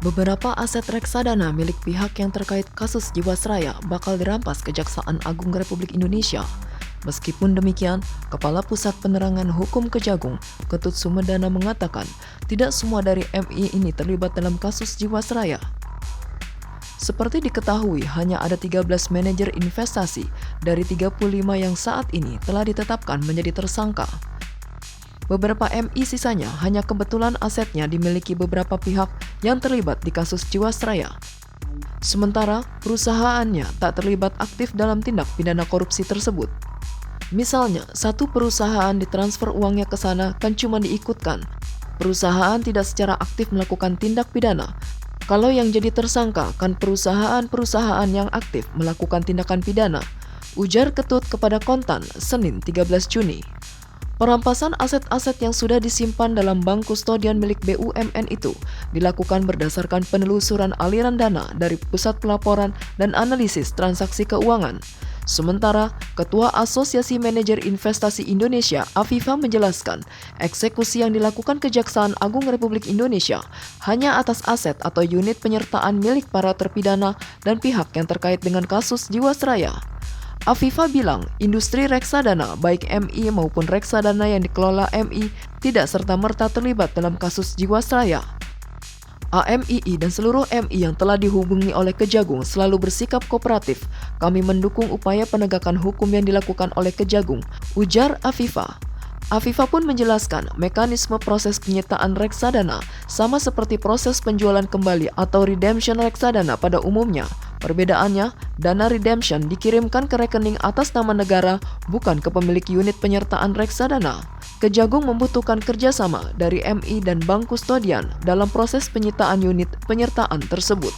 Beberapa aset reksadana milik pihak yang terkait kasus Jiwasraya bakal dirampas Kejaksaan Agung Republik Indonesia. Meskipun demikian, Kepala Pusat Penerangan Hukum Kejagung, Ketut Sumedana mengatakan tidak semua dari MI ini terlibat dalam kasus Jiwasraya. Seperti diketahui, hanya ada 13 manajer investasi dari 35 yang saat ini telah ditetapkan menjadi tersangka. Beberapa MI sisanya hanya kebetulan asetnya dimiliki beberapa pihak yang terlibat di kasus Jiwasraya. Sementara perusahaannya tak terlibat aktif dalam tindak pidana korupsi tersebut. Misalnya, satu perusahaan ditransfer uangnya ke sana kan cuma diikutkan. Perusahaan tidak secara aktif melakukan tindak pidana. Kalau yang jadi tersangka kan perusahaan-perusahaan yang aktif melakukan tindakan pidana, ujar Ketut kepada Kontan Senin 13 Juni. Perampasan aset-aset yang sudah disimpan dalam bank kustodian milik BUMN itu dilakukan berdasarkan penelusuran aliran dana dari Pusat Pelaporan dan Analisis Transaksi Keuangan. Sementara, Ketua Asosiasi Manajer Investasi Indonesia, Afifa menjelaskan, eksekusi yang dilakukan Kejaksaan Agung Republik Indonesia hanya atas aset atau unit penyertaan milik para terpidana dan pihak yang terkait dengan kasus Jiwasraya. Afifa bilang, industri reksadana baik MI maupun reksadana yang dikelola MI tidak serta-merta terlibat dalam kasus Jiwasraya. AMII dan seluruh MI yang telah dihubungi oleh Kejagung selalu bersikap kooperatif. Kami mendukung upaya penegakan hukum yang dilakukan oleh Kejagung, ujar Afifa. Afifa pun menjelaskan mekanisme proses penyitaan reksadana sama seperti proses penjualan kembali atau redemption reksadana pada umumnya. Perbedaannya, dana redemption dikirimkan ke rekening atas nama negara, bukan ke pemilik unit penyertaan reksadana. Kejagung membutuhkan kerjasama dari MI dan bank kustodian dalam proses penyitaan unit penyertaan tersebut.